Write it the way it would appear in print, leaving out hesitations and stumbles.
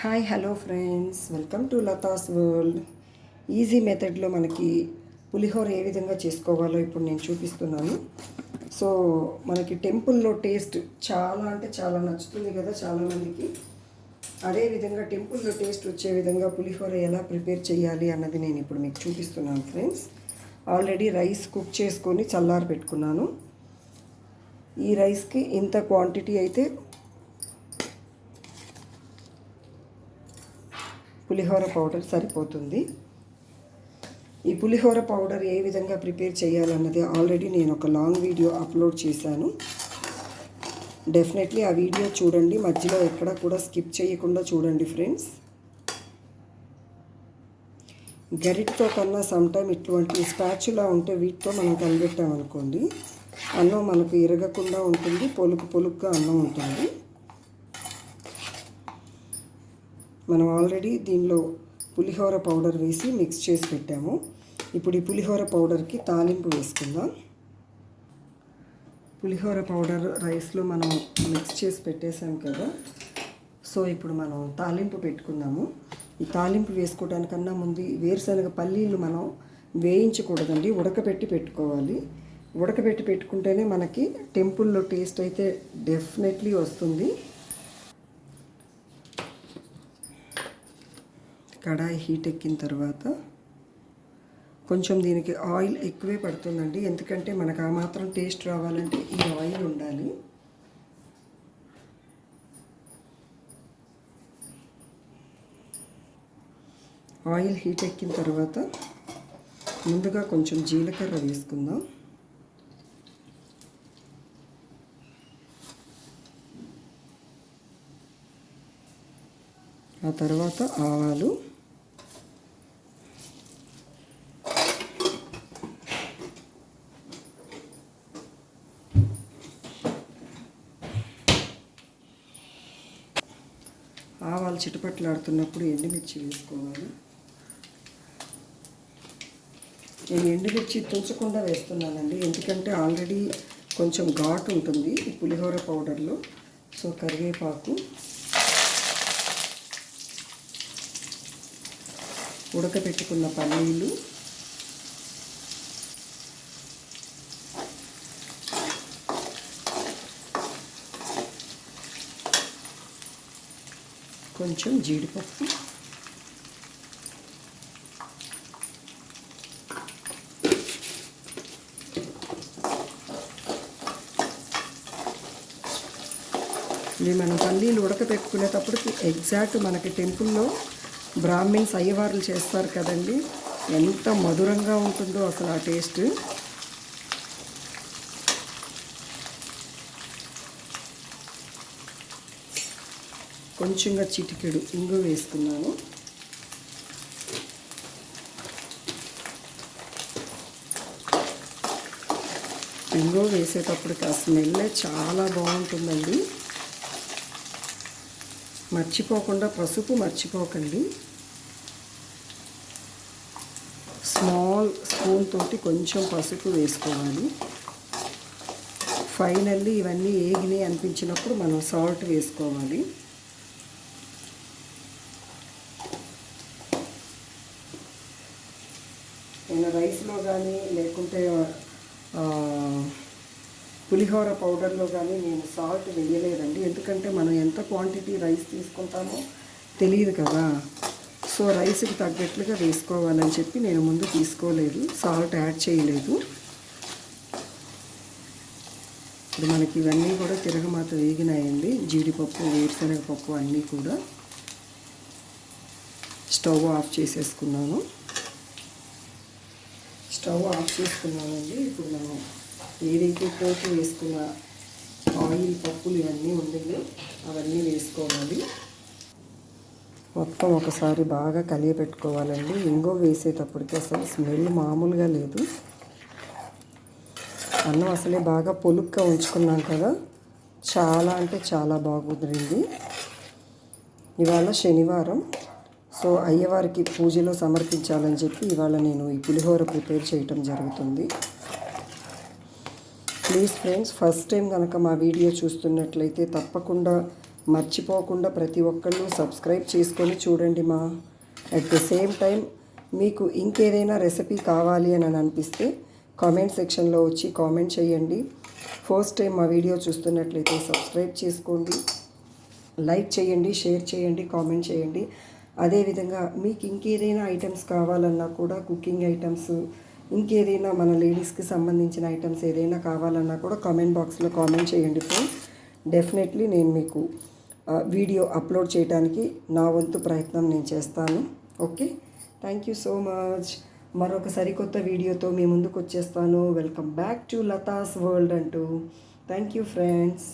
Hi hello friends, welcome to Latha's world. Easy మెథడ్లో మనకి పులిహోర ఏ విధంగా చేసుకోవాలో ఇప్పుడు నేను చూపిస్తున్నాను. సో మనకి టెంపుల్లో టేస్ట్ చాలా అంటే చాలా నచ్చుతుంది కదా చాలామందికి. అదేవిధంగా టెంపుల్లో టేస్ట్ వచ్చే విధంగా పులిహోర ఎలా ప్రిపేర్ చేయాలి అన్నది నేను ఇప్పుడు మీకు చూపిస్తున్నాను ఫ్రెండ్స్. ఆల్రెడీ రైస్ కుక్ చేసుకొని చల్లారి పెట్టుకున్నాను. ఈ రైస్కి ఇంత క్వాంటిటీ అయితే పులిహోర పౌడర్ సరిపోతుంది. ఈ పులిహోర పౌడర్ ఏ విధంగా ప్రిపేర్ చేయాలన్నది ఆల్రెడీ నేను ఒక లాంగ్ వీడియో అప్లోడ్ చేశాను. డెఫినెట్లీ ఆ వీడియో చూడండి, మధ్యలో ఎక్కడ కూడా స్కిప్ చేయకుండా చూడండి ఫ్రెండ్స్. గరిటతో కన్నా సమ్టైమ్ ఇటువంటి స్పాచులా ఉంటే వీటితో మనం కలిపెట్టామనుకోండి, అన్నం మనకు ఇరగకుండా ఉంటుంది, పొలుకుగా అన్నం ఉంటుంది. మనం ఆల్రెడీ దీనిలో పులిహోర పౌడర్ వేసి మిక్స్ చేసి పెట్టాము. ఇప్పుడు ఈ పులిహోర పౌడర్కి తాలింపు వేసుకుందాం. పులిహోర పౌడర్ రైస్లో మనం మిక్స్ చేసి పెట్టేసాం కదా, సో ఇప్పుడు మనం తాలింపు పెట్టుకుందాము. ఈ తాలింపు వేసుకోవడానికన్నా ముందు వేరుశనగ పల్లీలు మనం వేయించకూడదండి, ఉడకబెట్టి పెట్టుకోవాలి. ఉడకబెట్టి పెట్టుకుంటేనే మనకి టెంపుల్లో టేస్ట్ అయితే డెఫినెట్లీ వస్తుంది. కడాయి హీట్ ఎక్కిన తర్వాత కొంచెం దీనికి ఆయిల్ ఎక్కువే పడుతుందండి, ఎందుకంటే మనకు ఆ మాత్రం టేస్ట్ రావాలంటే ఈ ఆయిల్ ఉండాలి. ఆయిల్ హీట్ ఎక్కిన తర్వాత ముందుగా కొంచెం జీలకర్ర వేసుకుందాం. ఆ తర్వాత ఆవాలు, ఆవాలు చిటపట్లాడుతున్నప్పుడు ఎండుమిర్చి వేసుకోవాలి. నేను ఎండుమిర్చి తుంచకుండా వేస్తున్నానండి, ఎందుకంటే ఆల్రెడీ కొంచెం ఘాటు ఉంటుంది ఈ పులిహోర పౌడర్లో. సో కరివేపాకు, ఉడకపెట్టుకున్న పల్లీలు, కొంచెం జీడిపప్పు, ఇది మనం పల్లీలు ఉడకపెట్టుకునేటప్పటికి ఎగ్జాక్ట్ మనకి టెంపుల్లో బ్రాహ్మిన్స్ అయ్యవార్లు చేస్తారు కదండి, ఎంత మధురంగా ఉంటుందో అసలు ఆ టేస్ట్. కొంచెంగా చిటికెడు ఇంగు వేసుకున్నాను. ఇంగు వేసేటప్పటికి ఆ స్మెల్లే చాలా బాగుంటుందండి. మర్చిపోకుండా పసుపు మర్చిపోకండి. స్మాల్ స్పూన్ తోటి కొంచెం పసుపు వేసుకోవాలి. ఫైనల్లీ ఇవన్నీ ఏగినాయి అనిపించినప్పుడు మనం సాల్ట్ వేసుకోవాలి. నేను రైస్లో కానీ లేకుంటే పులిహోర పౌడర్లో కానీ నేను సాల్ట్ వేయలేదండి, ఎందుకంటే మనం ఎంత క్వాంటిటీ రైస్ తీసుకుంటామో తెలియదు కదా. సో రైస్కి తగ్గట్లుగా వేసుకోవాలని చెప్పి నేను ముందు తీసుకోలేదు, సాల్ట్ యాడ్ చేయలేదు. ఇప్పుడు మనకి ఇవన్నీ కూడా తిరగమాత వేగినాయండి, జీడిపప్పు, వేరుశనగపప్పు అన్నీ కూడా. స్టవ్ ఆఫ్ చేసేసుకున్నాను. స్టవ్ ఆఫ్ చేసుకున్నానండి. ఇప్పుడు మనం ఏదైతే పోపు వేసుకున్న ఆయిల్, పప్పులు ఇవన్నీ ఉండేవి అవన్నీ వేసుకోవాలి. మొత్తం ఒకసారి బాగా కలియపెట్టుకోవాలండి. ఇంగో వేసేటప్పటికి అసలు స్మెల్ మామూలుగా లేదు. అన్నం అసలే బాగా పొలుగ్గా ఉంచుకున్నాం కదా, చాలా అంటే చాలా బాగా కుదిరింది. ఇవాళ శనివారం, సో అయ్యవారికి పూజలో సమర్పించాలని చెప్పి ఇవాళ నేను ఈ పులిహోర ప్రిపేర్ చేయటం జరుగుతుంది. ప్లీజ్ ఫ్రెండ్స్, ఫస్ట్ టైం కనుక మా వీడియో చూస్తున్నట్లయితే తప్పకుండా మర్చిపోకుండా ప్రతి ఒక్కళ్ళు సబ్స్క్రైబ్ చేసుకొని చూడండి మా. అట్ ద సేమ్ టైం మీకు ఇంకేదైనా రెసిపీ కావాలి అని అనిపిస్తే కామెంట్ సెక్షన్లో వచ్చి కామెంట్ చేయండి. ఫస్ట్ టైం మా వీడియో చూస్తున్నట్లయితే సబ్స్క్రైబ్ చేసుకోండి, లైక్ చేయండి, షేర్ చేయండి, కామెంట్ చేయండి. అదేవిధంగా మీకు ఇంకేదైనా ఐటమ్స్ కావాలన్నా కూడా, కుకింగ్ ఐటమ్స్, ఇంకేదైనా మన లేడీస్కి సంబంధించిన ఐటమ్స్ ఏదైనా కావాలన్నా కూడా కామెంట్ బాక్స్లో కామెంట్ చేయండి ఫ్రెండ్స్. డెఫినెట్లీ నేను మీకు వీడియో అప్లోడ్ చేయడానికి నా వంతు ప్రయత్నం నేను చేస్తాను. Okay, thank you so much. మరొక సరికొత్త వీడియోతో మీ ముందుకు వచ్చేస్తాను. Welcome back to Latha's world అంటూ. Thank you friends.